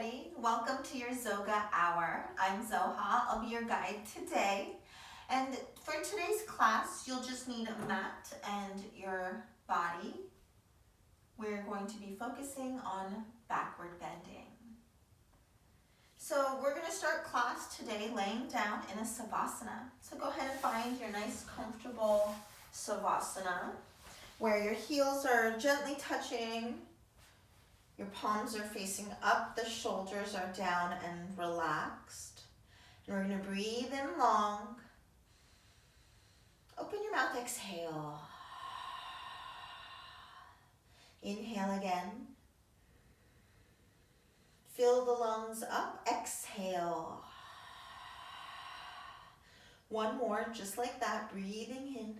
everybody. Welcome to your Zoga Hour. I'm Zoha. I'll be your guide today. And for today's class, you'll just need a mat and your body. We're going to be focusing on backward bending. So we're going to start class today laying down in a Savasana. So go ahead and find your nice comfortable Savasana where your heels are gently touching. Your palms are facing up, the shoulders are down and relaxed. And we're going to breathe in long. Open your mouth, exhale. Inhale again. Fill the lungs up, exhale. One more, just like that, breathing in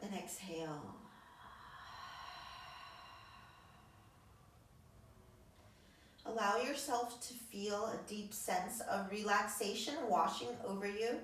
and exhale. Allow yourself to feel a deep sense of relaxation washing over you.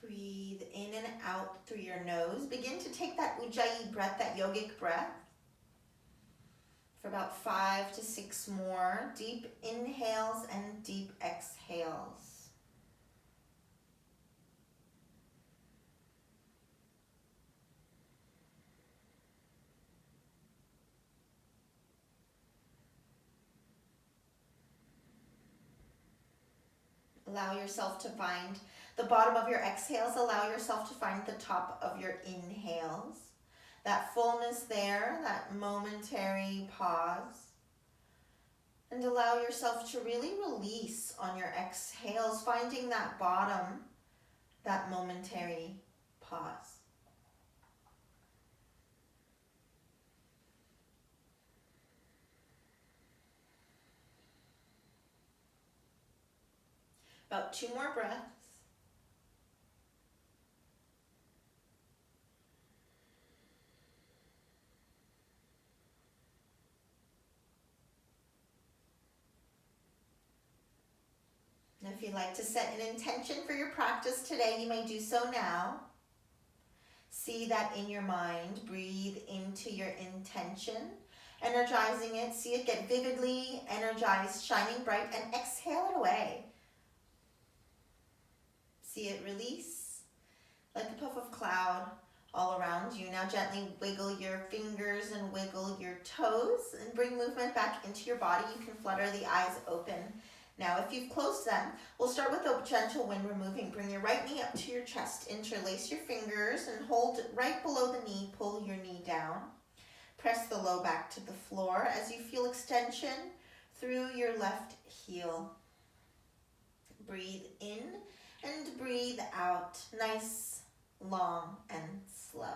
Breathe in and out through your nose. Begin to take that Ujjayi breath, that yogic breath, for about 5 to 6 more deep inhales and deep exhales. Allow yourself to find the bottom of your exhales. Allow yourself to find the top of your inhales. That fullness there, that momentary pause. And allow yourself to really release on your exhales, finding that bottom, that momentary pause. About 2 more breaths. And if you'd like to set an intention for your practice today, you may do so now. See that in your mind. Breathe into your intention, energizing it. See it get vividly energized, shining bright, and exhale it away. See it release like a puff of cloud all around you. Now gently wiggle your fingers and wiggle your toes and bring movement back into your body. You can flutter the eyes open. Now, if you've closed them, we'll start with a gentle wind removing. Bring your right knee up to your chest, interlace your fingers, and hold right below the knee. Pull your knee down. Press the low back to the floor as you feel extension through your left heel. Breathe in and breathe out. Nice, long, and slow.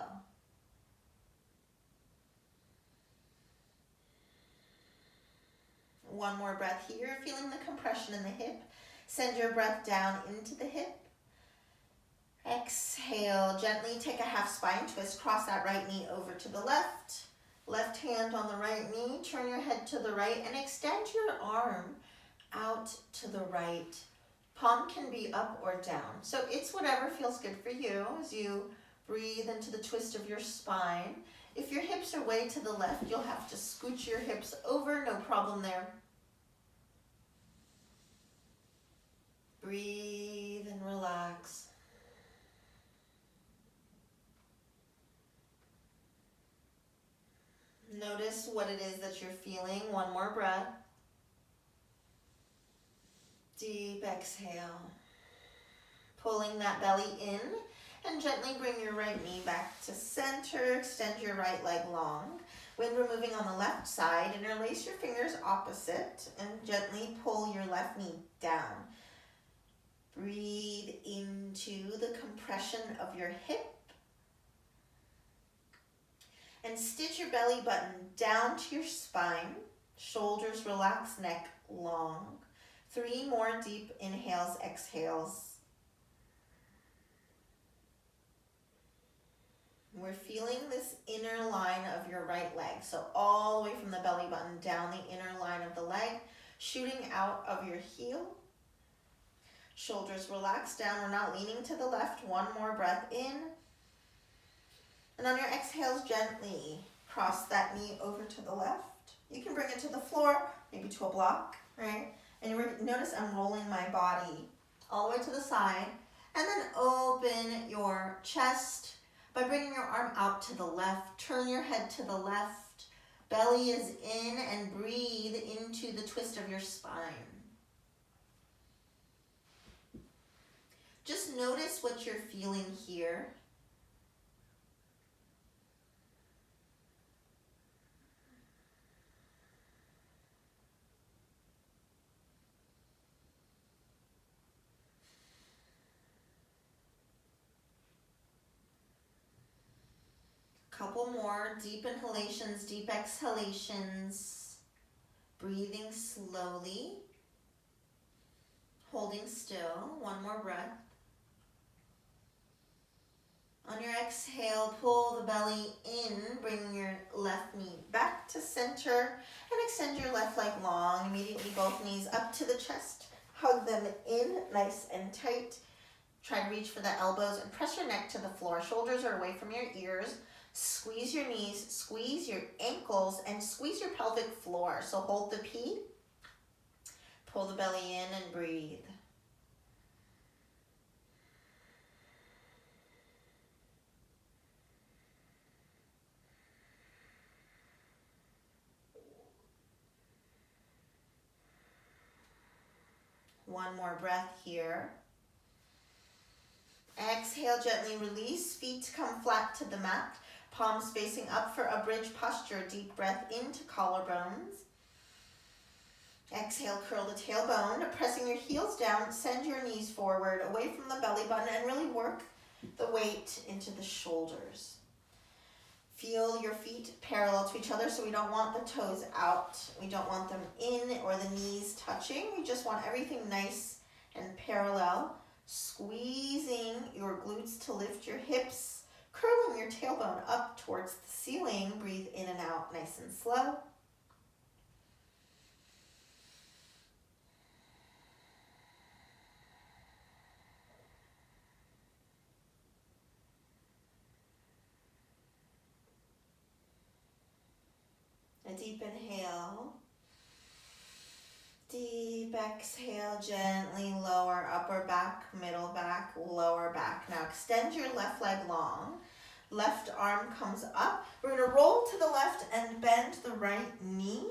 One more breath here, feeling the compression in the hip. Send your breath down into the hip. Exhale, gently take a half spine twist. Cross that right knee over to the left. Left hand on the right knee. Turn your head to the right and extend your arm out to the right. Palm can be up or down. So it's whatever feels good for you as you breathe into the twist of your spine. If your hips are way to the left, you'll have to scooch your hips over. No problem there. Breathe and relax. Notice what it is that you're feeling. One more breath. Deep exhale. Pulling that belly in and gently bring your right knee back to center. Extend your right leg long. Wind removing on the left side. Interlace your fingers opposite and gently pull your left knee down. Breathe into the compression of your hip. And stitch your belly button down to your spine. Shoulders relax, neck long. 3 more deep inhales, exhales. We're feeling this inner line of your right leg. down the inner line of the leg, shooting out of your heel. Shoulders relax down. We're not leaning to the left. One more breath in. And on your exhales, gently cross that knee over to the left. You can bring it to the floor, maybe to a block, right? And notice I'm rolling my body all the way to the side. And then open your chest by bringing your arm out to the left. Turn your head to the left. Belly is in, and breathe into the twist of your spine. Just notice what you're feeling here. Couple more deep inhalations, deep exhalations. Breathing slowly. Holding still. One more breath. On your exhale, pull the belly in. Bring your left knee back to center. And extend your left leg long. Immediately both knees up to the chest. Hug them in nice and tight. Try to reach for the elbows and press your neck to the floor. Shoulders are away from your ears. Squeeze your knees, squeeze your ankles, and squeeze your pelvic floor. So hold the P, pull the belly in and breathe. One more breath here. Exhale, gently release. Feet come flat to the mat. Palms facing up for a bridge posture. Deep breath into collarbones. Exhale, curl the tailbone. Pressing your heels down, send your knees forward, away from the belly button, and really work the weight into the shoulders. Feel your feet parallel to each other, so we don't want the toes out. We don't want them in or the knees touching. We just want everything nice and parallel. Squeezing your glutes to lift your hips, curling your tailbone up towards the ceiling. Breathe in and out nice and slow. A deep inhale. Deep exhale, gently lower upper back, middle back, lower back. Now extend your left leg long. Left arm comes up. We're going to roll to the left and bend the right knee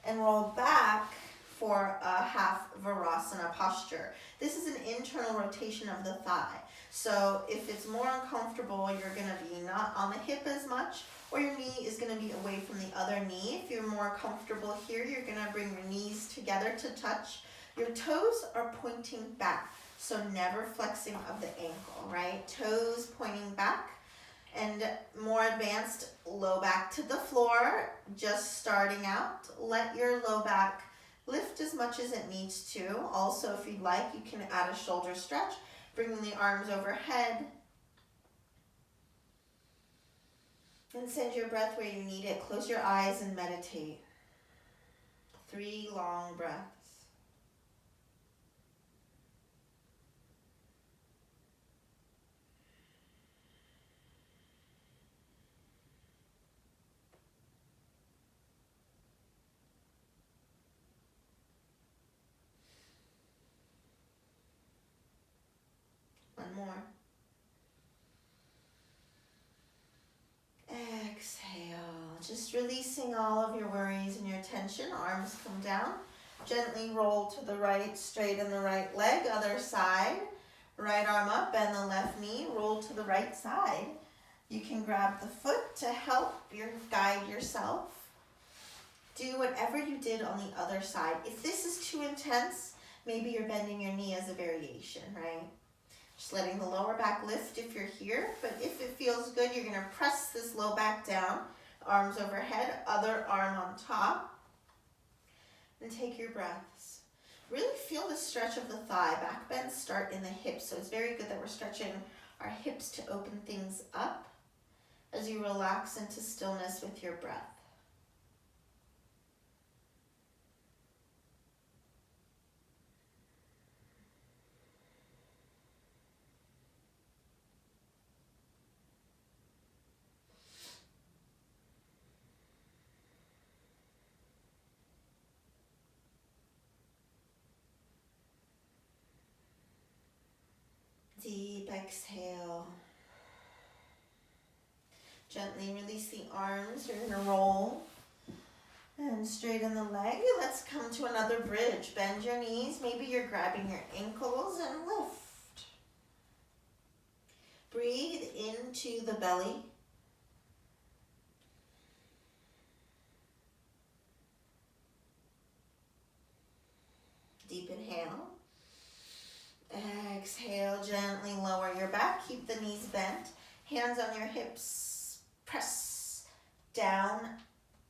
and roll back for a half Virasana posture. This is an internal rotation of the thigh. So if it's more uncomfortable, you're going to be not on the hip as much, or your knee is going to be away from the other knee. If you're more comfortable here, you're going to bring your knees together to touch. Your toes are pointing back, so never flexing of the ankle, right? Toes pointing back. And more advanced, low back to the floor. Just starting out, let your low back lift as much as it needs to. Also, if you'd like, you can add a shoulder stretch, bringing the arms overhead. And send your breath where you need it. Close your eyes and meditate. 3 long breaths. One more. Exhale, just releasing all of your worries and your tension. Arms come down. Gently roll to the right, straighten the right leg, other side. Right arm up, bend the left knee, roll to the right side. You can grab the foot to help guide yourself. Do whatever you did on the other side. If this is too intense, maybe you're bending your knee as a variation, right? Just letting the lower back lift if you're here, but if it feels good, you're gonna press this low back down, arms overhead, other arm on top, and take your breaths. Really feel the stretch of the thigh. Back bends start in the hips, so it's very good that we're stretching our hips to open things up as you relax into stillness with your breath. Exhale. Gently release the arms. You're going to roll and straighten the leg. Let's come to another bridge. Bend your knees. Maybe you're grabbing your ankles and lift. Breathe into the belly. Deep inhale. Exhale, gently lower your back. Keep the knees bent. Hands on your hips. Press down.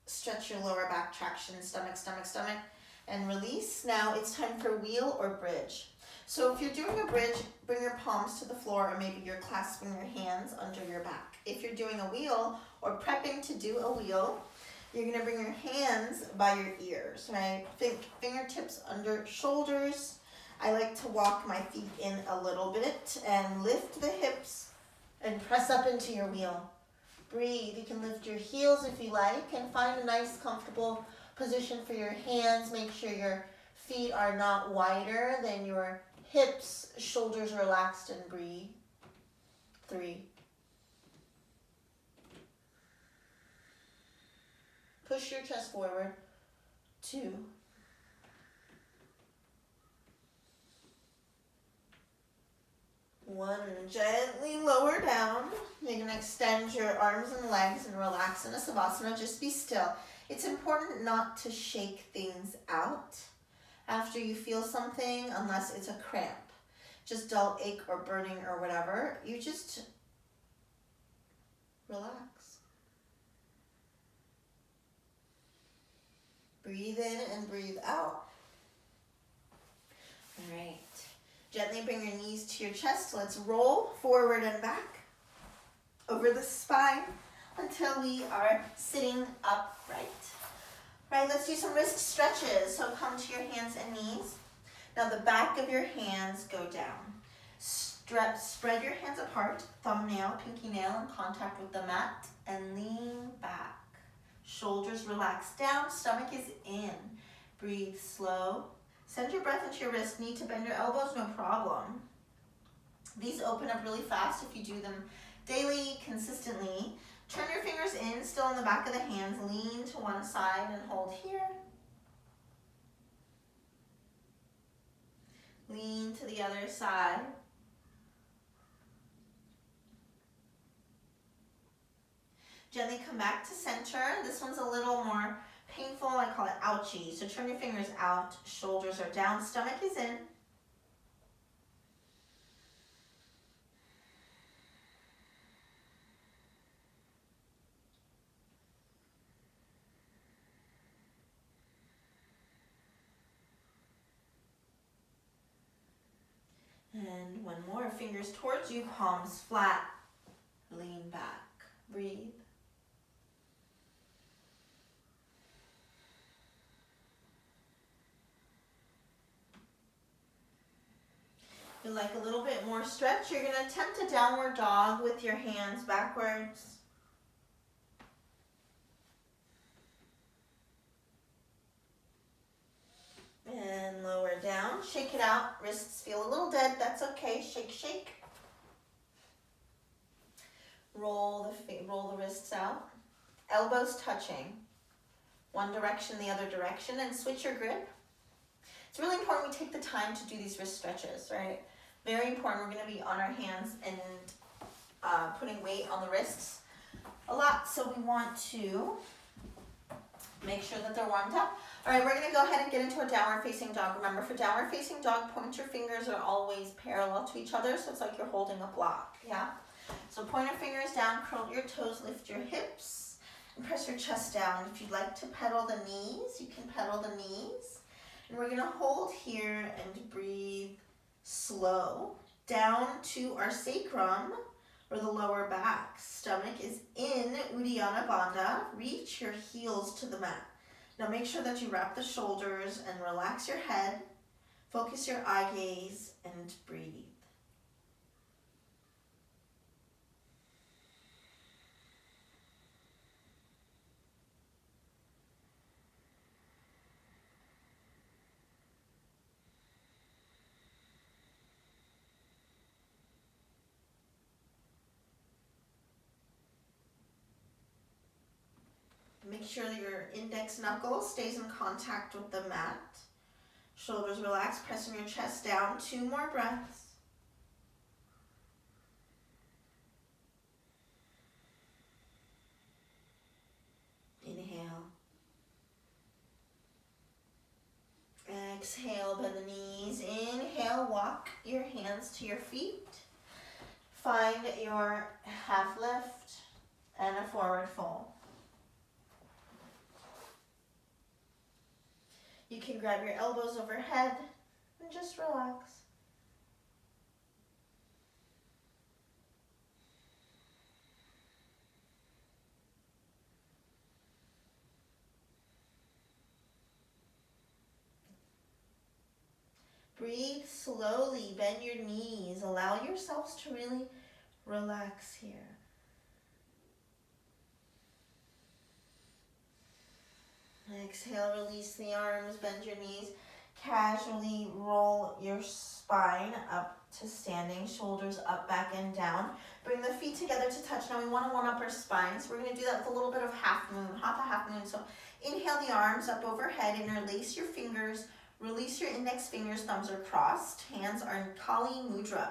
Stretch your lower back traction. Stomach, stomach, stomach. And release. Now it's time for wheel or bridge. So if you're doing a bridge, bring your palms to the floor, or maybe you're clasping your hands under your back. If you're doing a wheel or prepping to do a wheel, you're going to bring your hands by your ears, right? Fingertips under shoulders. I like to walk my feet in a little bit and lift the hips and press up into your wheel. Breathe. You can lift your heels if you like and find a nice, comfortable position for your hands. Make sure your feet are not wider than your hips, shoulders relaxed, and breathe. 3. Push your chest forward. 2. 1. Gently lower down. You're going to extend your arms and legs and relax in a savasana. Just be still. It's important not to shake things out after you feel something, unless it's a cramp. Just dull ache or burning or whatever. You just relax. Breathe in and breathe out. All right. Gently bring your knees to your chest. Let's roll forward and back over the spine until we are sitting upright. Right, let's do some wrist stretches. So come to your hands and knees. Now the back of your hands go down. Spread your hands apart, thumbnail, pinky nail in contact with the mat, and lean back. Shoulders relax down, stomach is in. Breathe slow. Send your breath into your wrist. Need to bend your elbows? No problem. These open up really fast if you do them daily, consistently. Turn your fingers in, still on the back of the hands. Lean to one side and hold here. Lean to the other side. Gently come back to center. This one's a little more painful. I call it ouchie. So turn your fingers out. Shoulders are down. Stomach is in. And one more. Fingers towards you. Palms flat. Lean back. Breathe. You like a little bit more stretch, you're going to attempt a downward dog with your hands backwards. And lower down. Shake it out. Wrists feel a little dead. That's okay. Shake, shake. Roll the wrists out. Elbows touching. One direction, the other direction, and switch your grip. It's really important we take the time to do these wrist stretches, right? Very important. We're going to be on our hands and putting weight on the wrists a lot, so we want to make sure that they're warmed up. All right, we're going to go ahead and get into a downward facing dog. Remember, for downward facing dog, pointer fingers are always parallel to each other, so it's like you're holding a block, yeah? So point your fingers down, curl your toes, lift your hips, and press your chest down. If you'd like to pedal the knees, you can pedal the knees. And we're going to hold here and breathe slow down to our sacrum, or the lower back. Stomach is in Uddiyana Bandha. Reach your heels to the mat. Now make sure that you wrap the shoulders and relax your head. Focus your eye gaze and breathe. sure that your index knuckle stays in contact with the mat. Shoulders relaxed, pressing your chest down. 2 more breaths. Inhale. Exhale, bend the knees. Inhale, walk your hands to your feet. Find your half lift and a forward fold. You can grab your elbows overhead and just relax. Breathe slowly, bend your knees. Allow yourselves to really relax here. Exhale, release the arms, bend your knees. Casually roll your spine up to standing, shoulders up, back, and down. Bring the feet together to touch. Now we want to warm up our spine, so we're going to do that with a little bit of half moon, half moon. So inhale the arms up overhead, interlace your fingers, release your index fingers, thumbs are crossed, hands are in Kali Mudra.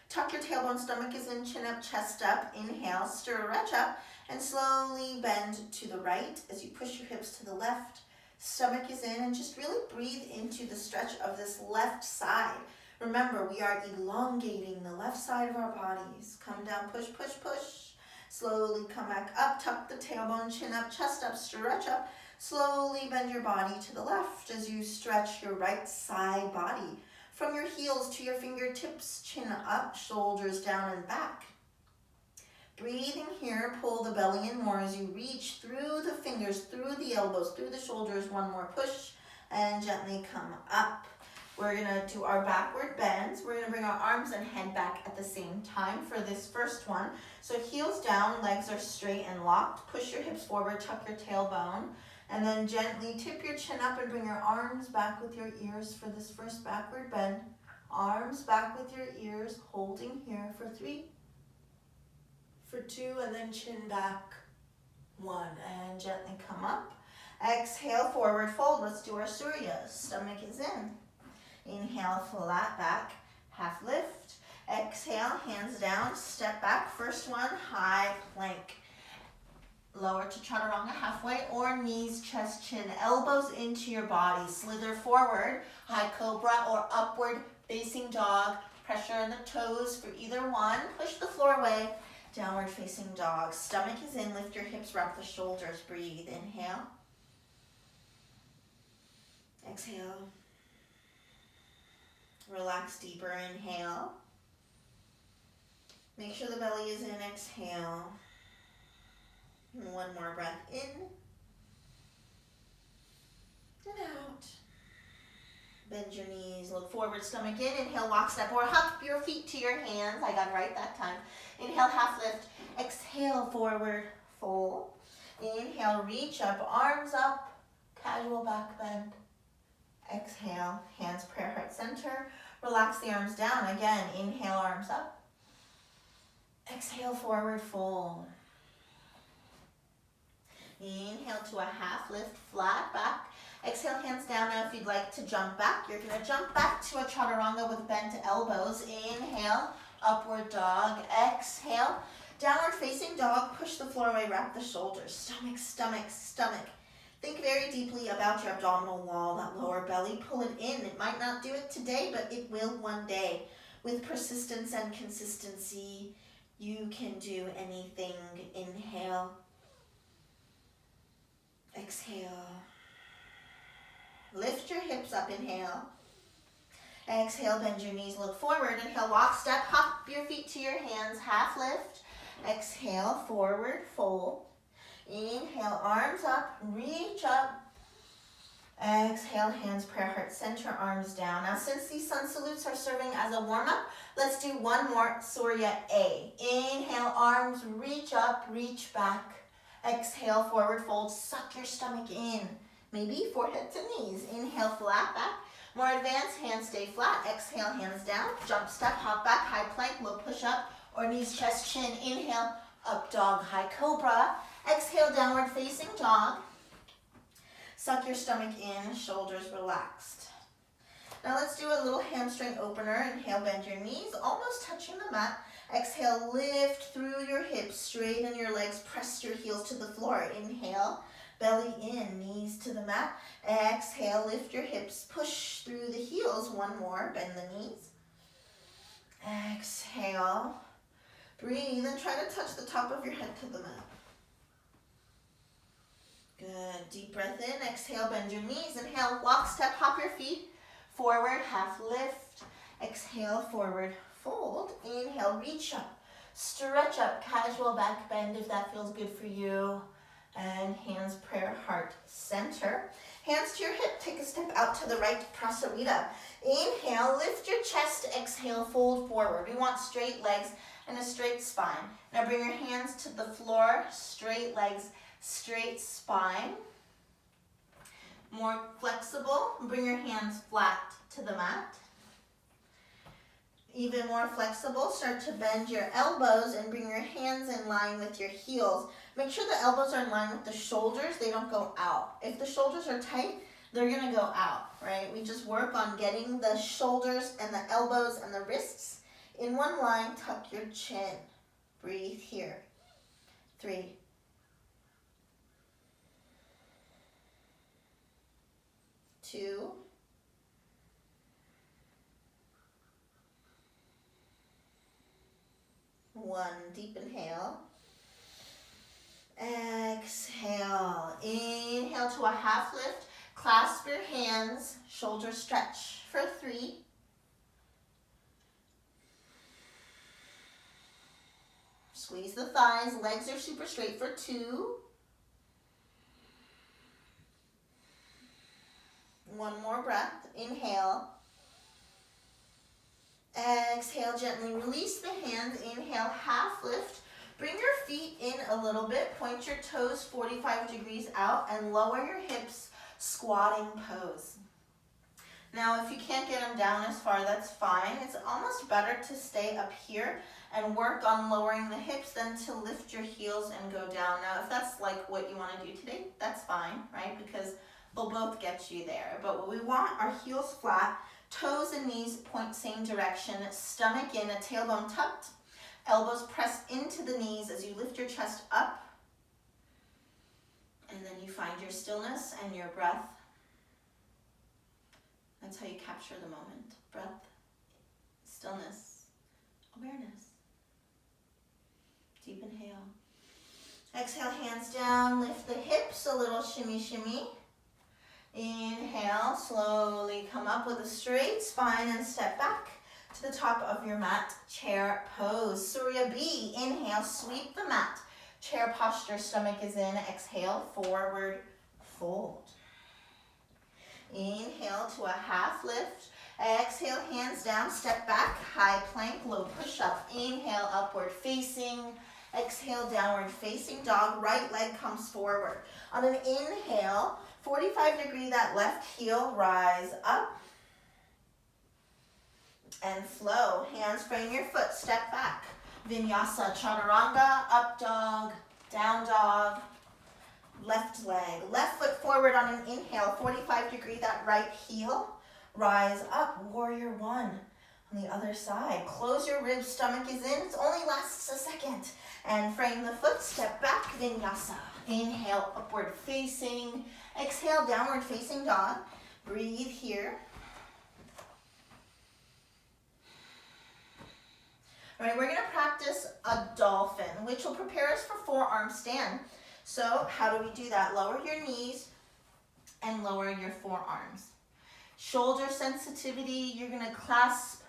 Tuck your tailbone, stomach is in, chin up, chest up. Inhale, stretch up, and slowly bend to the right as you push your hips to the left. Stomach is in, and just really breathe into the stretch of this left side. Remember, we are elongating the left side of our bodies. Come down, push, push, push. Slowly come back up, tuck the tailbone, chin up, chest up, stretch up. Slowly bend your body to the left as you stretch your right side body. From your heels to your fingertips, chin up, shoulders down and back. Breathing here, pull the belly in more as you reach through the fingers, through the elbows, through the shoulders. 1 more push and gently come up. We're gonna do our backward bends. We're gonna bring our arms and head back at the same time for this first one. So heels down, legs are straight and locked. Push your hips forward, tuck your tailbone. And then gently tip your chin up and bring your arms back with your ears for this first backward bend. Arms back with your ears, holding here for 3, for 2, and then chin back. 1, and gently come up. Exhale, forward fold. Let's do our Surya. Stomach is in. Inhale, flat back, half lift. Exhale, hands down, step back. First one, high plank. Lower to chaturanga halfway, or knees, chest, chin, elbows into your body. Slither forward, high cobra or upward facing dog. Pressure in the toes for either one. Push the floor away. Downward facing dog. Stomach is in, lift your hips, wrap the shoulders. Breathe, inhale. Exhale. Relax deeper, inhale. Make sure the belly is in, exhale. And 1 more breath in and out. Bend your knees, look forward, stomach in. Inhale, lockstep or hop your feet to your hands. I got it right that time. Inhale, half lift. Exhale, forward fold. Inhale, reach up, arms up, casual back bend. Exhale, hands prayer heart center. Relax the arms down. Again, inhale, arms up. Exhale, forward fold. Inhale to a half lift, flat back. Exhale, hands down. Now if you'd like to jump back, you're going to jump back to a chaturanga with bent elbows. Inhale, upward dog. Exhale, downward facing dog. Push the floor away, wrap the shoulders. Stomach, stomach, stomach. Think very deeply about your abdominal wall, that lower belly. Pull it in. It might not do it today, but it will one day. With persistence and consistency, you can do anything. Inhale. Exhale. Lift your hips up, inhale. Exhale, bend your knees, look forward. Inhale, walk, step, hop your feet to your hands, half lift. Exhale, forward fold. Inhale, arms up, reach up. Exhale, hands prayer heart center, arms down. Now since these sun salutes are serving as a warm-up, let's do 1 more Surya A. Inhale, arms reach up, reach back. Exhale, forward fold, suck your stomach in. Maybe forehead to knees. Inhale, flat back. More advanced, hands stay flat. Exhale, hands down. Jump step, hop back, high plank, low push up, or knees, chest, chin. Inhale, up dog, high cobra. Exhale, downward facing dog. Suck your stomach in, shoulders relaxed. Now let's do a little hamstring opener. Inhale, bend your knees, almost touching the mat. Exhale, lift through your hips, straighten your legs, press your heels to the floor. Inhale, belly in, knees to the mat. Exhale, lift your hips, push through the heels. One more, bend the knees. Exhale, breathe, and try to touch the top of your head to the mat. Good, deep breath in, exhale, bend your knees. Inhale, walk, step, hop your feet. Forward, half lift. Exhale, forward, fold. Inhale, reach up, stretch up, casual back bend if that feels good for you. And hands, prayer, heart, center. Hands to your hip, take a step out to the right, prasarita. Inhale, lift your chest, exhale, fold forward. We want straight legs and a straight spine. Now bring your hands to the floor, straight legs, straight spine. More flexible, bring your hands flat to the mat. Even more flexible, start to bend your elbows and bring your hands in line with your heels. Make sure the elbows are in line with the shoulders, they don't go out. If the shoulders are tight, they're gonna go out, right? We just work on getting the shoulders and the elbows and the wrists in one line. Tuck your chin. Breathe here. 3, 2, 1. Deep inhale. Exhale. Inhale to a half lift. Clasp your hands. Shoulder stretch for 3. Squeeze the thighs. Legs are super straight for 2. 1 more breath. Inhale. Exhale, gently release the hands. Inhale, half lift. Bring your feet in a little bit. Point your toes 45 degrees out and lower your hips, squatting pose. Now, if you can't get them down as far, that's fine. It's almost better to stay up here and work on lowering the hips than to lift your heels and go down. Now, if that's like what you want to do today, that's fine, right? Because they'll both get you there. But what we want are heels flat, toes and knees point same direction, stomach in, a tailbone tucked, elbows press into the knees as you lift your chest up. And then you find your stillness and your breath. That's how you capture the moment. Breath, stillness, awareness. Deep inhale. Exhale, hands down, lift the hips, a little shimmy, shimmy. Inhale, slowly come up with a straight spine and step back to the top of your mat, chair pose. Surya B, inhale, sweep the mat. Chair posture, stomach is in. Exhale, forward fold. Inhale to a half lift. Exhale, hands down, step back, high plank, low push-up. Inhale, upward facing. Exhale, downward facing dog. Right leg comes forward. On an inhale, 45 degree that left heel, rise up and flow. Hands frame your foot, step back. Vinyasa, chaturanga, up dog, down dog, left leg. Left foot forward on an inhale, 45 degree that right heel, rise up, warrior 1. On the other side, close your ribs, stomach is in, it only lasts a second. And frame the foot, step back, vinyasa. Inhale, upward facing. Exhale, downward facing dog. Breathe here. All right, we're gonna practice a dolphin, which will prepare us for forearm stand. So how do we do that? Lower your knees and lower your forearms. Shoulder sensitivity, you're gonna clasp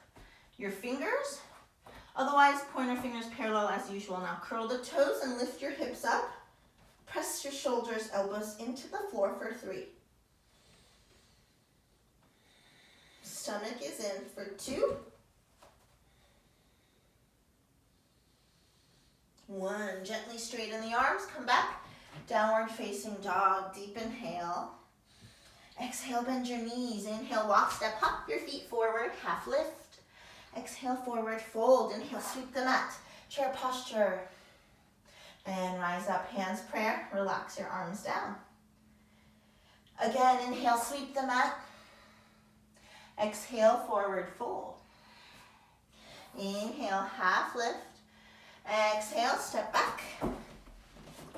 your fingers. Otherwise, pointer fingers parallel as usual. Now curl the toes and lift your hips up. Press your shoulders, elbows into the floor for 3. Stomach is in for 2. 1. Gently straighten the arms, come back. Downward facing dog, deep inhale. Exhale, bend your knees. Inhale, walk, step, hop your feet forward, half lift. Exhale, forward fold. Inhale, sweep the mat. Chair posture. And rise up, hands prayer. Relax your arms down. Again, inhale, sweep the mat. Exhale, forward fold. Inhale, half lift. Exhale, step back.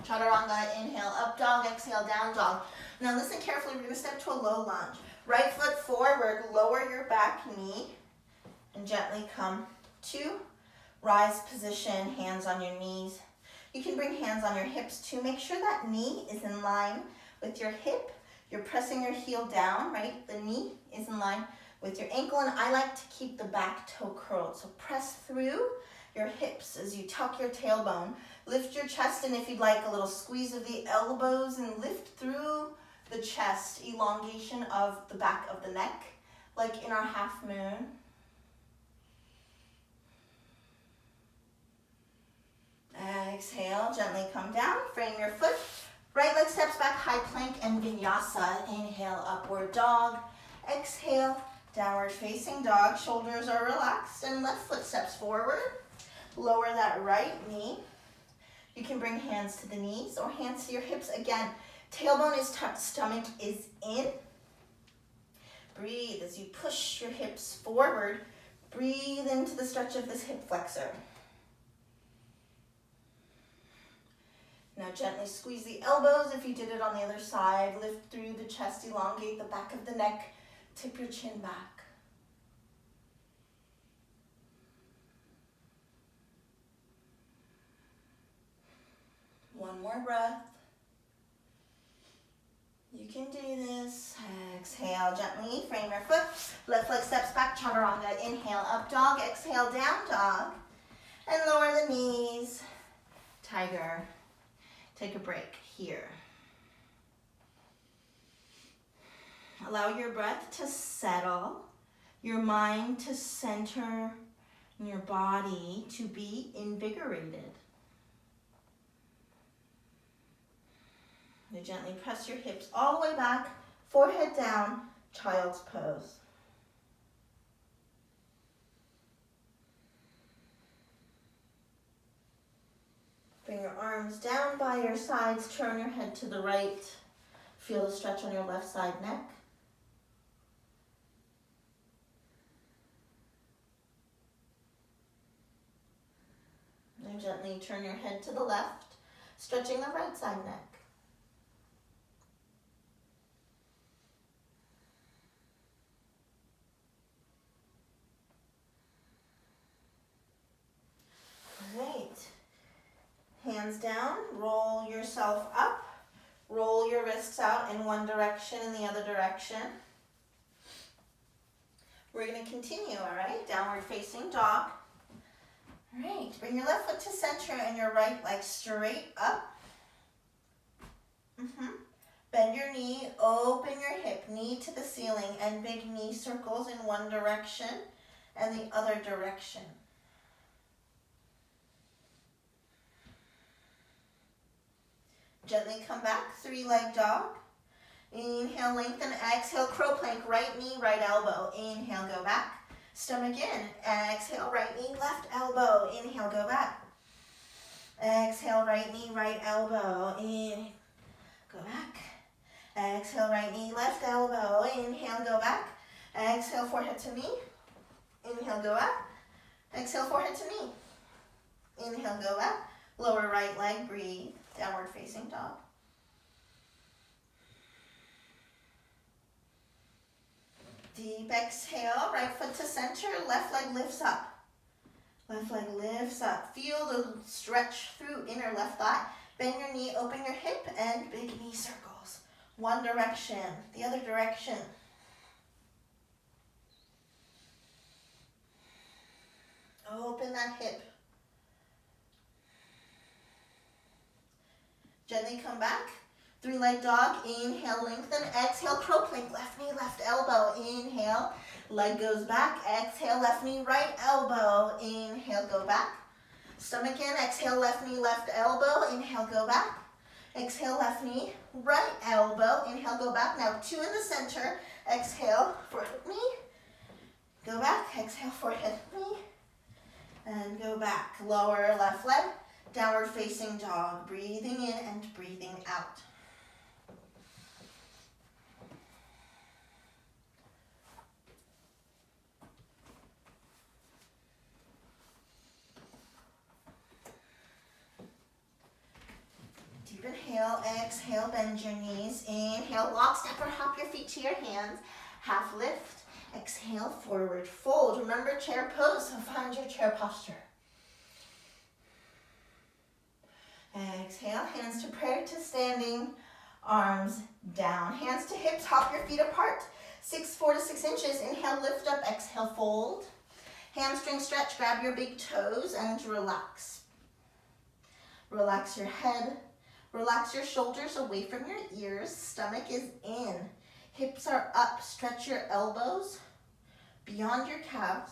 Chaturanga, inhale, up dog, exhale, down dog. Now listen carefully, we're gonna step to a low lunge. Right foot forward, lower your back knee, and gently come to rise position, hands on your knees. You can bring hands on your hips too. Make sure that knee is in line with your hip. You're pressing your heel down, right? The knee is in line with your ankle, and I like to keep the back toe curled. So press through your hips as you tuck your tailbone. Lift your chest, and if you'd like, a little squeeze of the elbows and lift through the chest, elongation of the back of the neck, like in our half moon. Exhale, gently come down, frame your foot. Right leg steps back, high plank and vinyasa. Inhale, upward dog. Exhale, downward facing dog. Shoulders are relaxed and left foot steps forward. Lower that right knee. You can bring hands to the knees or hands to your hips. Again, tailbone is tucked, stomach is in. Breathe as you push your hips forward. Breathe into the stretch of this hip flexor. Now gently squeeze the elbows if you did it on the other side. Lift through the chest, elongate the back of the neck. Tip your chin back. One more breath. You can do this. Exhale gently, frame your foot. Left leg steps back, chaturanga. Inhale, up dog. Exhale, down dog. And lower the knees. Tiger. Take a break here. Allow your breath to settle, your mind to center, and your body to be invigorated. You gently press your hips all the way back, forehead down, child's pose. Bring your arms down by your sides, turn your head to the right. Feel the stretch on your left side neck. And gently turn your head to the left, stretching the right side neck. Great. Hands down, roll yourself up. Roll your wrists out in one direction and the other direction. We're going to continue, all right? Downward facing dog. All right, bring your left foot to center and your right leg straight up. Bend your knee, open your hip, knee to the ceiling, and big knee circles in one direction and the other direction. Gently come back, three-leg dog. Inhale, lengthen, exhale, crow plank, right knee, right elbow. Inhale, go back. Stomach in, exhale, right knee, left elbow. Inhale, go back. Exhale, right knee, right elbow. In, go back. Exhale, right knee, left elbow. Inhale, go back. Exhale, forehead to knee. Inhale, go back. Exhale, forehead to knee. Inhale, go back. Lower right leg, breathe. Downward facing dog. Deep exhale, right foot to center, left leg lifts up. Left leg lifts up. Feel the stretch through inner left thigh. Bend your knee, open your hip, and big knee circles. One direction, the other direction. Open that hip. Gently come back. Three-leg dog. Inhale, lengthen. Exhale, crow plank. Left knee, left elbow. Inhale. Leg goes back. Exhale, left knee, right elbow. Inhale, go back. Stomach in. Exhale, left knee, left elbow. Inhale, go back. Exhale, left knee, right elbow. Inhale, go back. Now two in the center. Exhale, forehead knee. Go back. Exhale, forehead knee. And go back. Lower left leg. Downward facing dog. Breathing in and breathing out. Inhale, exhale, bend your knees. Inhale, walk, step, or hop your feet to your hands. Half lift. Exhale, forward fold. Remember chair pose, so find your chair posture. Exhale, hands to prayer to standing, arms down. Hands to hips, hop your feet apart. 4 to 6 inches. Inhale, lift up, exhale, fold. Hamstring stretch, grab your big toes and relax. Relax your head. Relax your shoulders away from your ears. Stomach is in. Hips are up. Stretch your elbows beyond your calves.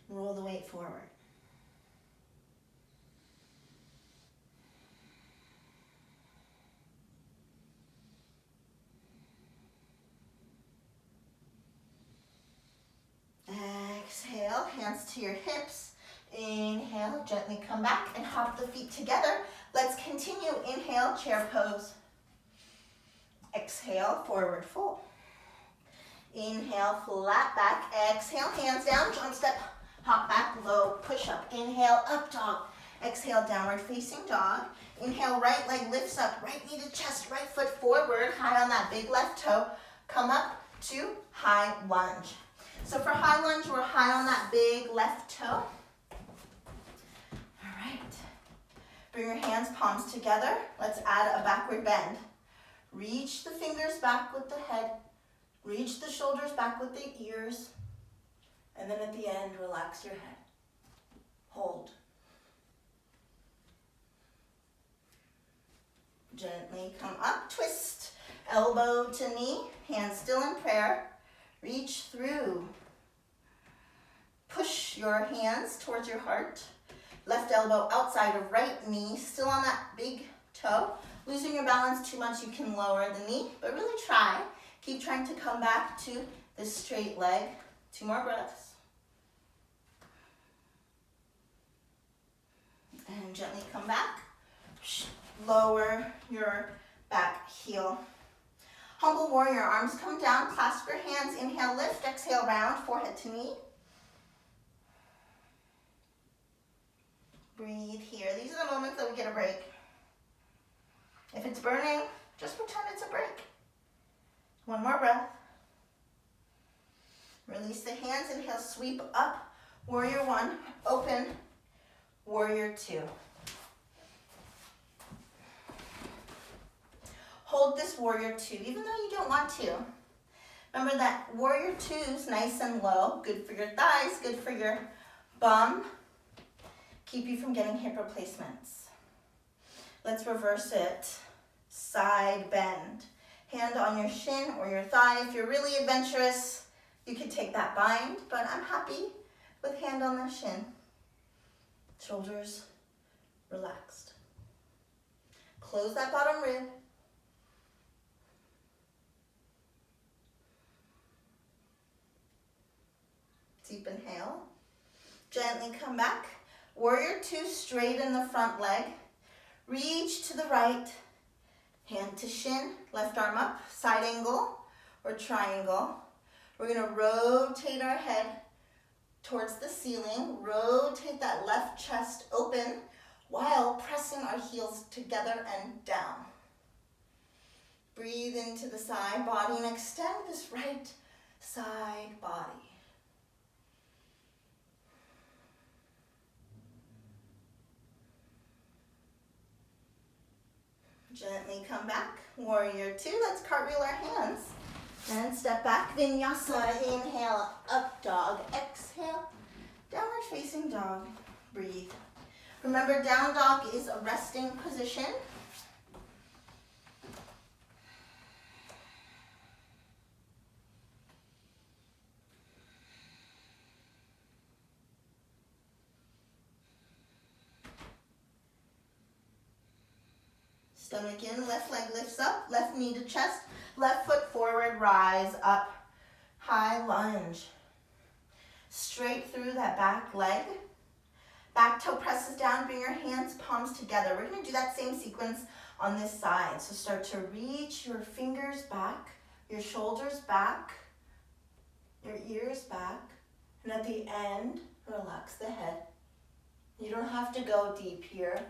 Roll the weight forward. Exhale, hands to your hips. Inhale, gently come back and hop the feet together. Let's continue. Inhale, chair pose. Exhale, forward fold. Inhale, flat back. Exhale, hands down, jump step, hop back, low, push up. Inhale, up dog. Exhale, downward facing dog. Inhale, right leg lifts up, right knee to chest, right foot forward, high on that big left toe. Come up to high lunge. So for high lunge, we're high on that big left toe. All right. Bring your hands, palms together. Let's add a backward bend. Reach the fingers back with the head. Reach the shoulders back with the ears. And then at the end, relax your head. Hold. Gently come up, twist. Elbow to knee, hands still in prayer. Reach through. Push your hands towards your heart. Left elbow outside of right knee, still on that big toe. Losing your balance too much, you can lower the knee, but really try. Keep trying to come back to this straight leg. 2 more breaths. And gently come back. Lower your back heel. Humble warrior, arms come down, clasp your hands, inhale, lift, exhale, round, forehead to knee. Breathe here. These are the moments that we get a break. If it's burning, just pretend it's a break. 1 more breath. Release the hands, inhale, sweep up, warrior 1, open, warrior 2. Hold this warrior 2, even though you don't want to. Remember that warrior 2 is nice and low, good for your thighs, good for your bum. Keep you from getting hip replacements. Let's reverse it. Side bend. Hand on your shin or your thigh. If you're really adventurous, you could take that bind, but I'm happy with hand on the shin. Shoulders relaxed. Close that bottom rib. Deep inhale. Gently come back. Warrior 2, straighten the front leg. Reach to the right. Hand to shin, left arm up, side angle or triangle. We're going to rotate our head towards the ceiling. Rotate that left chest open while pressing our heels together and down. Breathe into the side body and extend this right side body. Gently come back, warrior 2. Let's cartwheel our hands and step back, vinyasa. Inhale, up dog. Exhale, downward facing dog. Breathe. Remember, down dog is a resting position. Stomach in, left leg lifts up, left knee to chest, left foot forward, rise up, high lunge. Straight through that back leg. Back toe presses down, bring your hands, palms together. We're going to do that same sequence on this side. So start to reach your fingers back, your shoulders back, your ears back, and at the end, relax the head. You don't have to go deep here.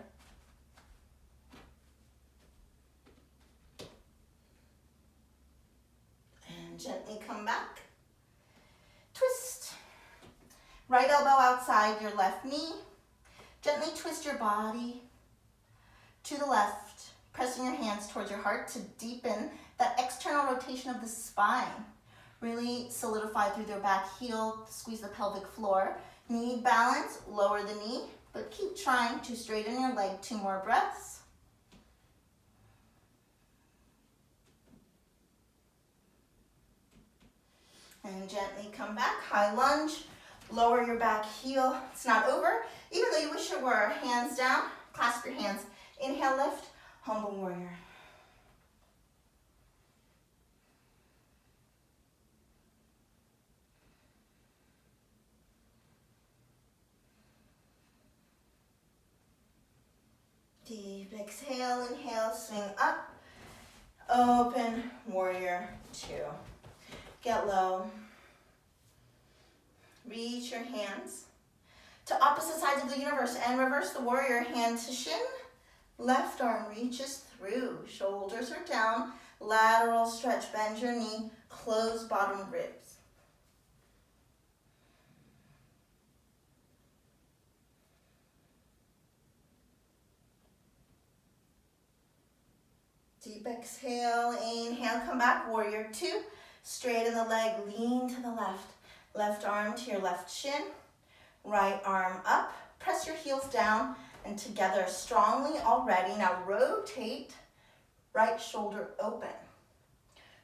gently come back. Twist. Right elbow outside your left knee. Gently twist your body to the left, pressing your hands towards your heart to deepen that external rotation of the spine. Really solidify through their back heel, squeeze the pelvic floor. Need balance, lower the knee, but keep trying to straighten your leg. 2 more breaths. And gently come back, high lunge, lower your back heel. It's not over. Even though you wish it were, hands down, clasp your hands. Inhale, lift, humble warrior. Deep exhale, inhale, swing up, open, warrior 2. Get low. Reach your hands to opposite sides of the universe and reverse the warrior. Hand to shin, left arm reaches through, shoulders are down, lateral stretch, bend your knee, close bottom ribs. Deep exhale, inhale, come back, warrior 2. Straighten the leg, lean to the left. Left arm to your left shin, right arm up. Press your heels down and together strongly already. Now rotate, right shoulder open.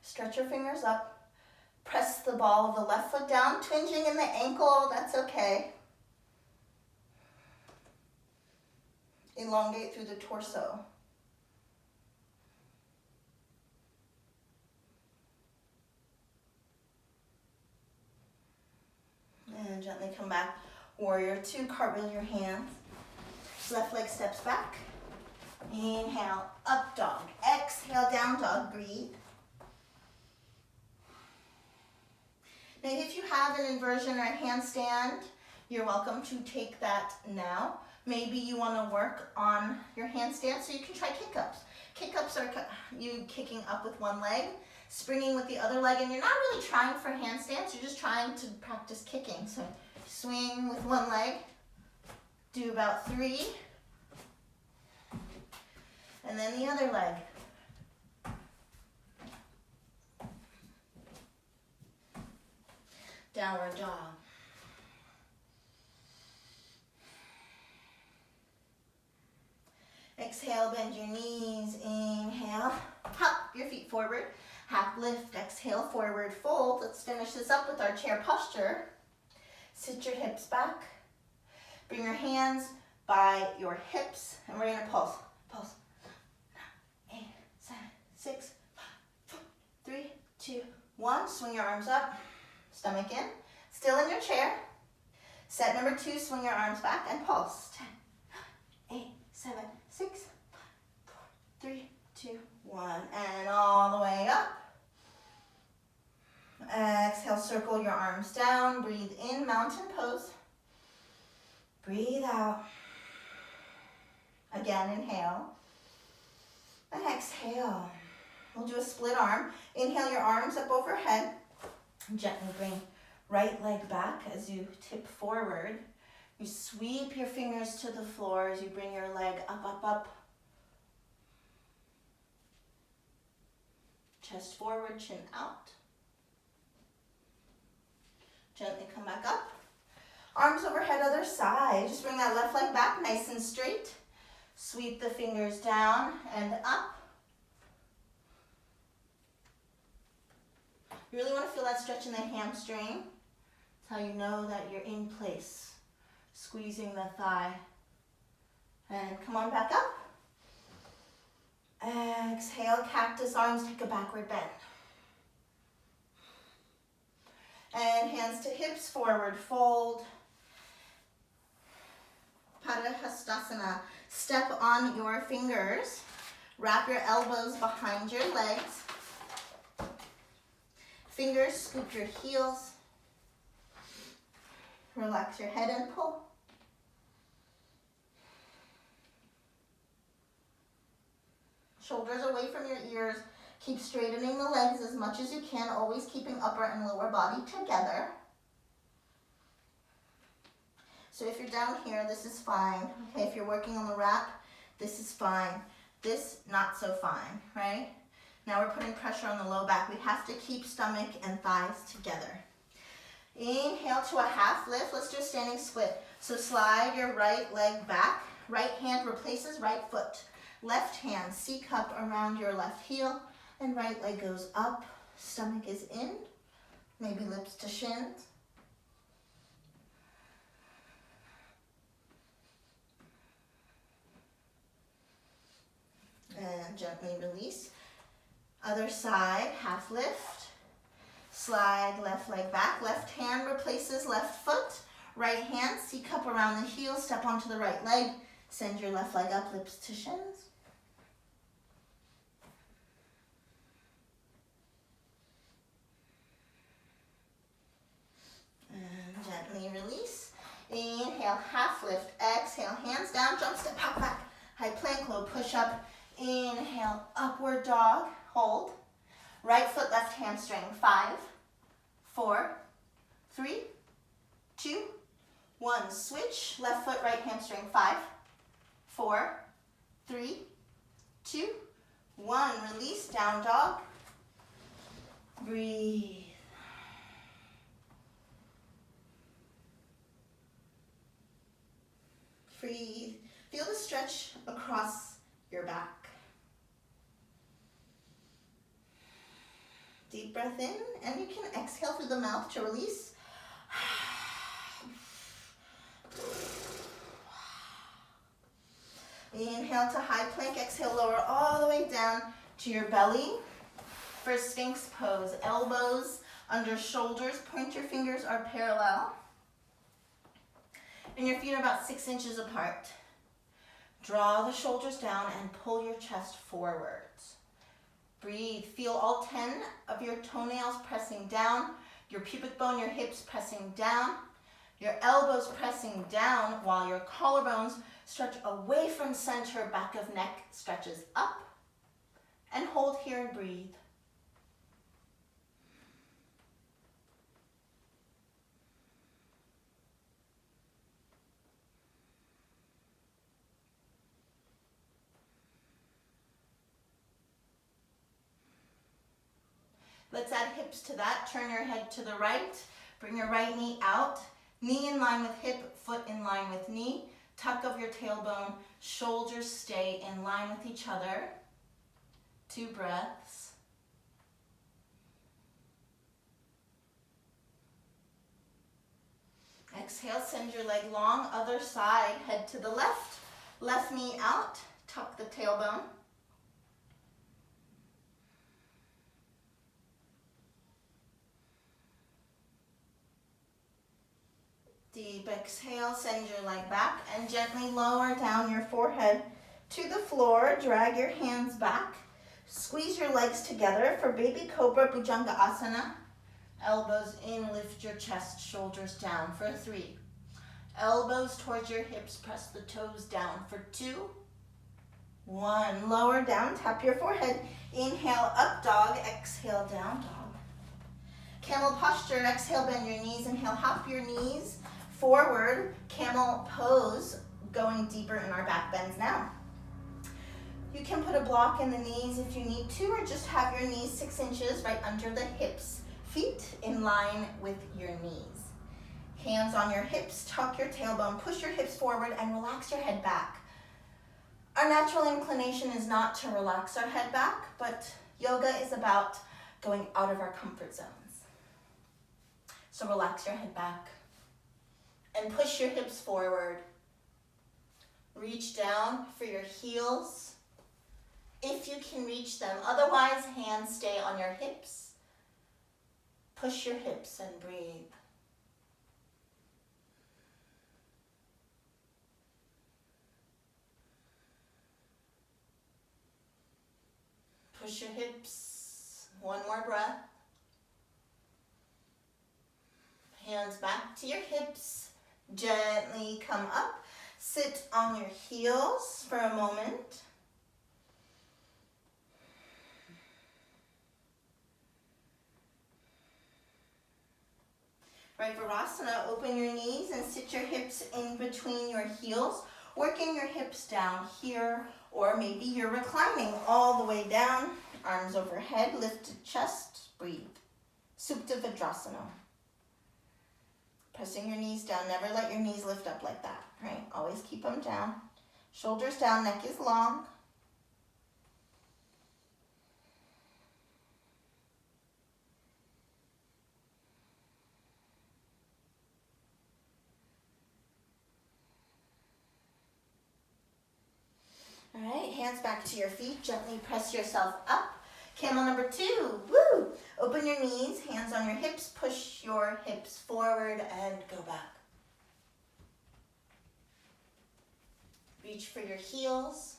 Stretch your fingers up. Press the ball of the left foot down, twinging in the ankle, that's okay. Elongate through the torso. And gently come back. Warrior 2, cartwheel your hands. Left leg steps back. Inhale, up dog. Exhale, down dog. Breathe. Now, if you have an inversion or a handstand, you're welcome to take that now. Maybe you want to work on your handstand, so you can try kick-ups. Kick-ups are you kicking up with one leg, springing with the other leg, and you're not really trying for handstands, you're just trying to practice kicking. So swing with one leg, do about 3, and then the other leg. Downward dog. Exhale, bend your knees, inhale, hop your feet forward, half lift, exhale, forward fold. Let's finish this up with our chair posture. Sit your hips back, bring your hands by your hips, and we're gonna pulse, pulse. 8, 7, 6, 5, 4, 3, 2, 1. Swing your arms up, stomach in, still in your chair. Set number 2, swing your arms back and pulse. 10, 8, 7, 6, 5, 4, 3, 2, 1, and all the way up. Exhale, circle your arms down. Breathe in, mountain pose. Breathe out. Again, inhale. And exhale. We'll do a split arm. Inhale your arms up overhead. Gently bring right leg back as you tip forward. You sweep your fingers to the floor as you bring your leg up, up, up. Chest forward, chin out. Gently come back up. Arms overhead, other side. Just bring that left leg back nice and straight. Sweep the fingers down and up. You really want to feel that stretch in the hamstring. That's how you know that you're in place. Squeezing the thigh. And come on back up. Exhale, cactus arms, take a backward bend. And hands to hips, forward fold. Padahastasana. Step on your fingers. Wrap your elbows behind your legs. Fingers scoop your heels. Relax your head and pull. Shoulders away from your ears. Keep straightening the legs as much as you can, always keeping upper and lower body together. So if you're down here, this is fine. Okay, if you're working on the wrap, this is fine. This, not so fine, right? Now we're putting pressure on the low back. We have to keep stomach and thighs together. Inhale to a half lift. Let's do a standing split. So slide your right leg back. Right hand replaces right foot. Left hand, C-cup around your left heel. And right leg goes up. Stomach is in. Maybe lips to shins. And gently release. Other side, half lift. Slide left leg back. Left hand replaces left foot. Right hand, C-cup around the heel. Step onto the right leg. Send your left leg up, lips to shins. And gently release. Inhale, half lift. Exhale, hands down, jump, step, hop back. High plank, low push up. Inhale, upward dog, hold. Right foot, left hamstring. 5, 4, 3, 2, 1. Switch, left foot, right hamstring. 5, 4, 3, 2, 1. Release, down dog. Breathe. Breathe. Feel the stretch across your back. Deep breath in, and you can exhale through the mouth to release. Inhale to high plank, exhale, lower all the way down to your belly. For Sphinx pose, elbows under shoulders, point your fingers are parallel. And your feet are about 6 inches apart. Draw the shoulders down and pull your chest forwards. Breathe. Feel all 10 of your toenails pressing down, your pubic bone, your hips pressing down, your elbows pressing down while your collarbones stretch away from center, back of neck stretches up. And hold here and breathe. Let's add hips to that. Turn your head to the right. Bring your right knee out. Knee in line with hip, foot in line with knee. Tuck of your tailbone. Shoulders stay in line with each other. 2 breaths. Exhale, send your leg long. Other side, head to the left. Left knee out. Tuck the tailbone. Deep exhale, send your leg back and gently lower down your forehead to the floor. Drag your hands back. Squeeze your legs together for Baby Cobra Bhujanga Asana. Elbows in, lift your chest, shoulders down for 3. Elbows towards your hips, press the toes down for 2. 1. Lower down, tap your forehead. Inhale, up dog, exhale, down dog. Camel posture, exhale, bend your knees. Inhale, hop your knees forward, camel pose, going deeper in our back bends now. You can put a block in the knees if you need to, or just have your knees 6 inches right under the hips. Feet in line with your knees. Hands on your hips, tuck your tailbone, push your hips forward and relax your head back. Our natural inclination is not to relax our head back, but yoga is about going out of our comfort zones. So relax your head back. And push your hips forward. Reach down for your heels, if you can reach them. Otherwise, hands stay on your hips. Push your hips and breathe. Push your hips. 1 more breath. Hands back to your hips. Gently come up, sit on your heels for a moment. Right Virasana, open your knees and sit your hips in between your heels, working your hips down here, or maybe you're reclining all the way down, arms overhead, lifted chest, breathe. Supta Vajrasana. Pressing your knees down, never let your knees lift up like that, right? Always keep them down. Shoulders down, neck is long. All right, hands back to your feet. Gently press yourself up. Camel number 2. Woo! Open your knees, hands on your hips. Push your hips forward and go back. Reach for your heels.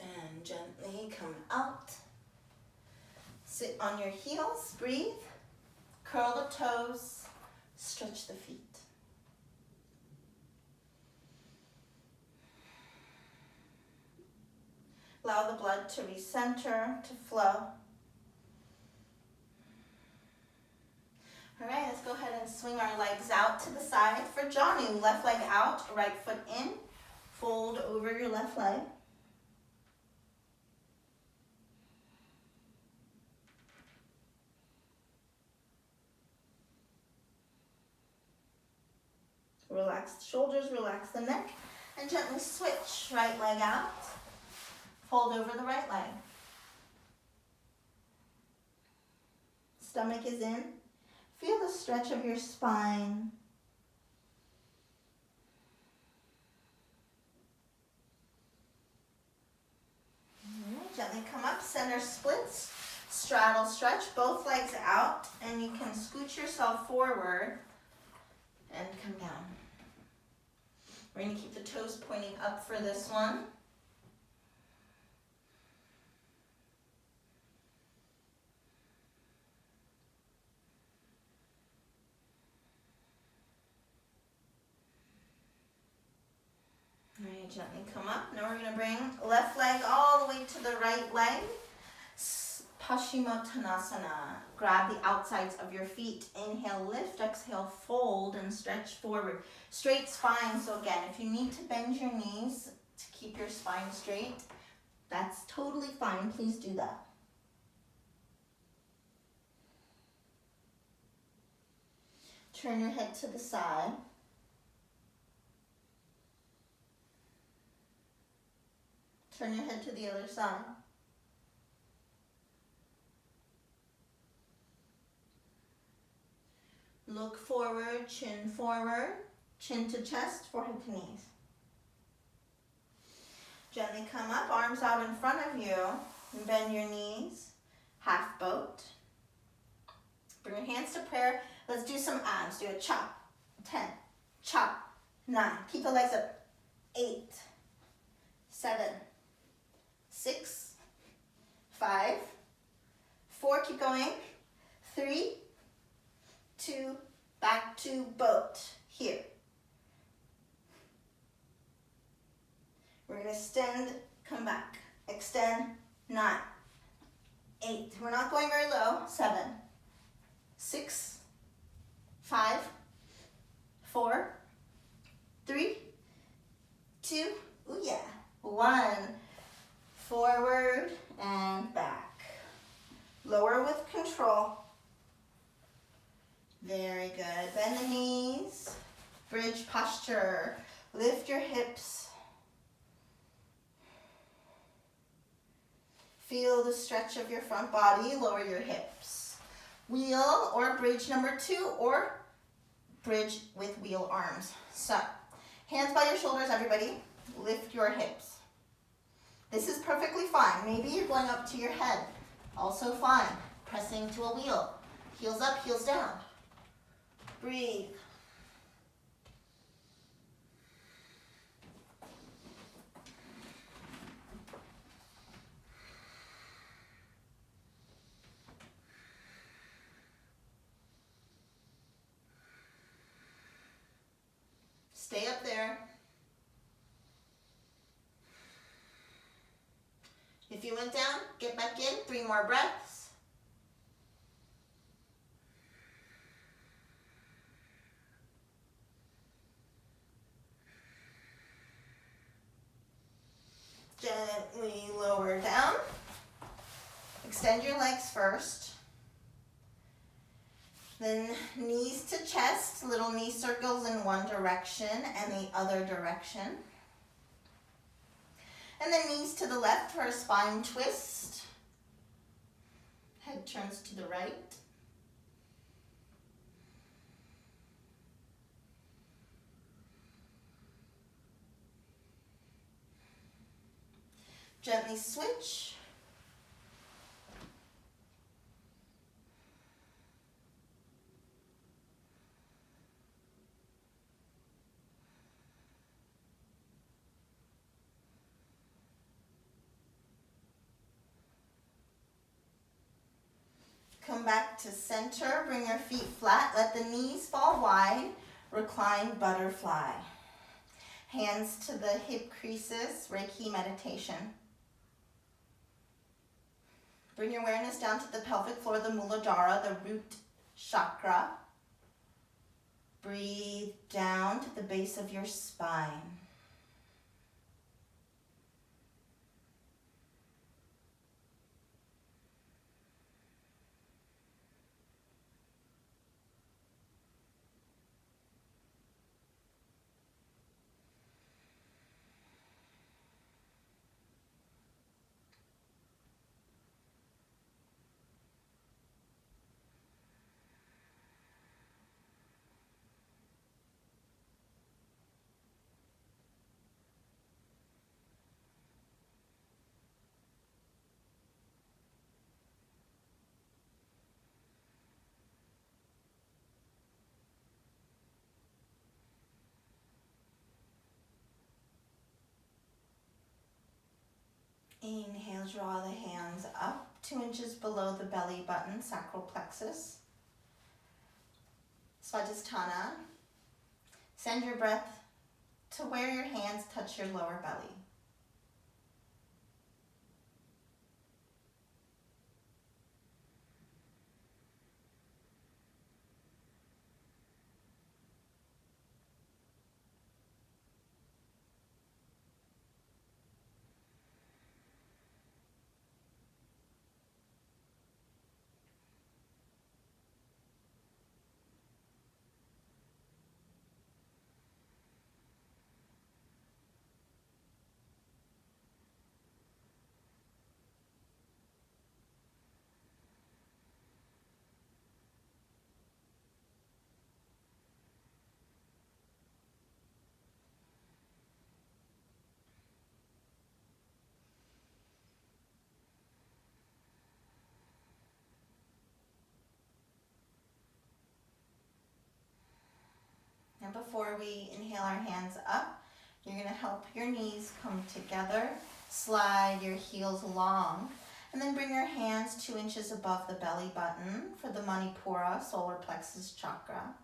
And gently come out. Sit on your heels, breathe. Curl the toes, stretch the feet. Allow the blood to recenter, to flow. All right, let's go ahead and swing our legs out to the side for Janu. Left leg out, right foot in. Fold over your left leg. Relax the shoulders, relax the neck, and gently switch. Right leg out. Fold over the right leg. Stomach is in. Feel the stretch of your spine. Gently come up, center splits, straddle stretch, both legs out, and you can scoot yourself forward and come down. We're going to keep the toes pointing up for this one. All right, gently come up. Now we're going to bring left leg all the way to the right leg. Paschimottanasana. Grab the outsides of your feet. Inhale, lift. Exhale, fold and stretch forward. Straight spine. So again, if you need to bend your knees to keep your spine straight, that's totally fine. Please do that. Turn your head to the side. Turn your head to the other side. Look forward, chin to chest, forehead to knees. Gently come up, arms out in front of you, and bend your knees, half boat. Bring your hands to prayer. Let's do some abs. Do a chop, 10, chop, 9. Keep the legs up, 8, 7, 6, 5, 4, keep going, 3, 2, back to boat, here. We're going to extend, come back, extend, 9, 8, we're not going very low, 7, 6, 5, 4, 3, 2, ooh yeah, 1, forward and back. Lower with control. Very good. Bend the knees, bridge posture, lift your hips. Feel the stretch of your front body, lower your hips. Wheel or bridge number 2 or bridge with wheel arms. So, hands by your shoulders, everybody. Lift your hips. This is perfectly fine. Maybe you're going up to your head. Also fine. Pressing to a wheel. Heels up, heels down. Breathe. Stay up there. If you went down, get back in. 3 more breaths. Gently lower down. Extend your legs first. Then knees to chest, little knee circles in one direction and the other direction. And then knees to the left for a spine twist. Head turns to the right. Gently switch. Come back to center, bring your feet flat, let the knees fall wide, recline butterfly. Hands to the hip creases, Reiki meditation. Bring your awareness down to the pelvic floor, the Muladhara, the root chakra. Breathe down to the base of your spine. Inhale, draw the hands up 2 inches below the belly button, sacral plexus. Svadhisthana. Send your breath to where your hands touch your lower belly. And before we inhale our hands up, you're going to help your knees come together. Slide your heels along. And then bring your hands 2 inches above the belly button for the Manipura, solar plexus chakra.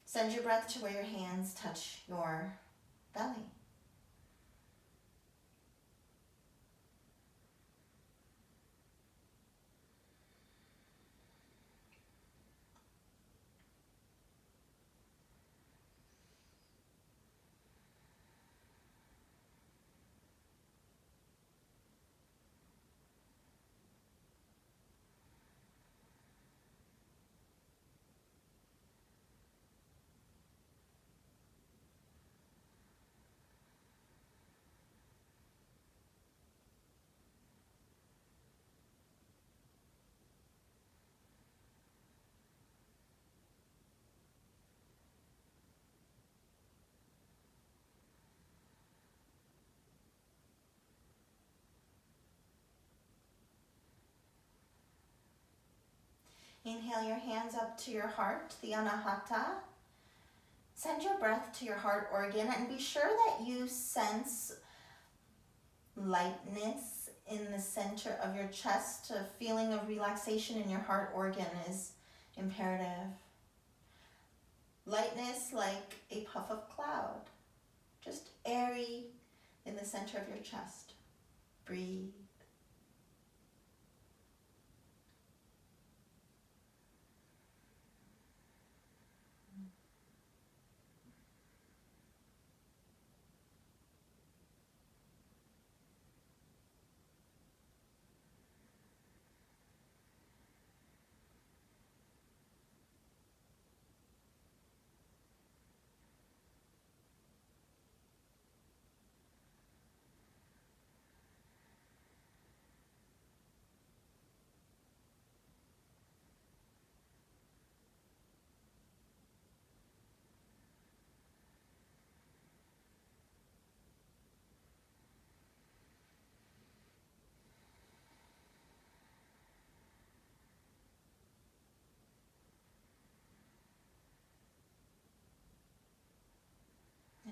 Send your breath to where your hands touch your belly. Inhale your hands up to your heart, the Anahata. Send your breath to your heart organ and be sure that you sense lightness in the center of your chest. A feeling of relaxation in your heart organ is imperative. Lightness like a puff of cloud, just airy in the center of your chest. Breathe.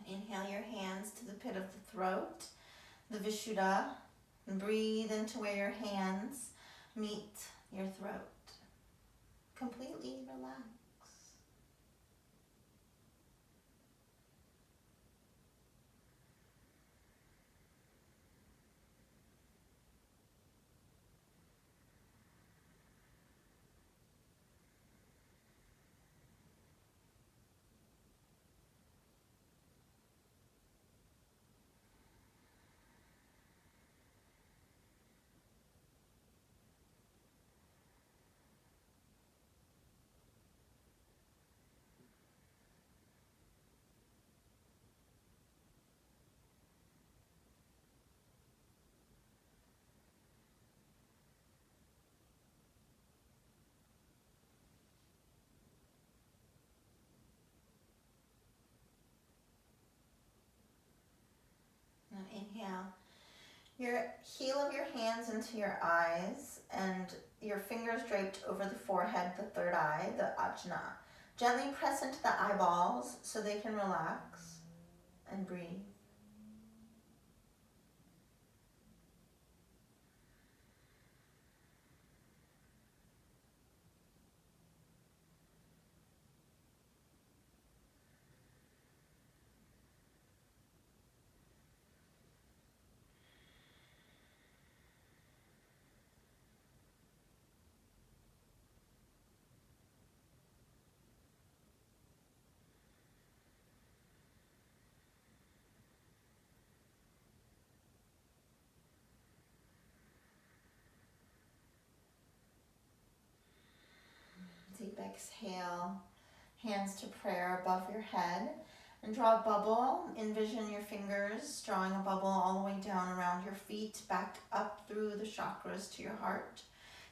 Inhale your hands to the pit of the throat, the Vishuddha, and breathe into where your hands meet your throat. Completely relax. Now inhale your heel of your hands into your eyes and your fingers draped over the forehead, the third eye, the ajna. Gently press into the eyeballs so they can relax and breathe. Deep exhale, hands to prayer above your head, and draw a bubble. Envision your fingers drawing a bubble all the way down around your feet, back up through the chakras to your heart,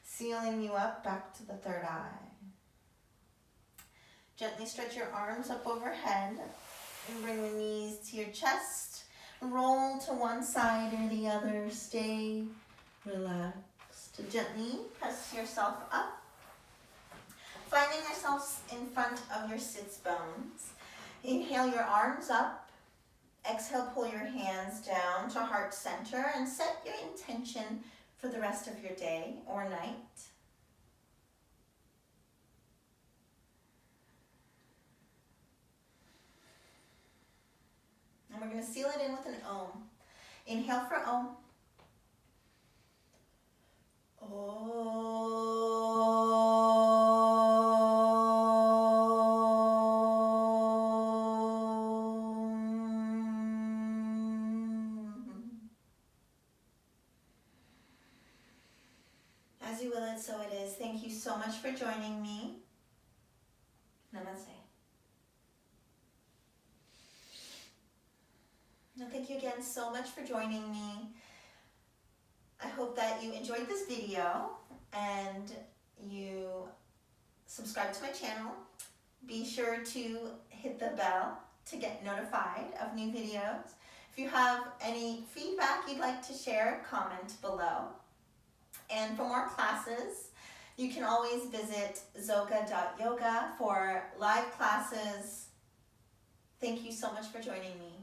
sealing you up back to the third eye. Gently stretch your arms up overhead and bring the knees to your chest. Roll to one side or the other. Stay relaxed. Gently press yourself up, finding yourselves in front of your sits bones. Inhale your arms up. Exhale, pull your hands down to heart center and set your intention for the rest of your day or night. And we're going to seal it in with an Om. Inhale for Om. As you will it, so it is. Thank you so much for joining me. Namaste. Now, thank you again so much for joining me. I hope that you enjoyed this video and you subscribe to my channel. Be sure to hit the bell to get notified of new videos. If you have any feedback you'd like to share, comment below. And for more classes, you can always visit zoga.yoga for live classes. Thank you so much for joining me.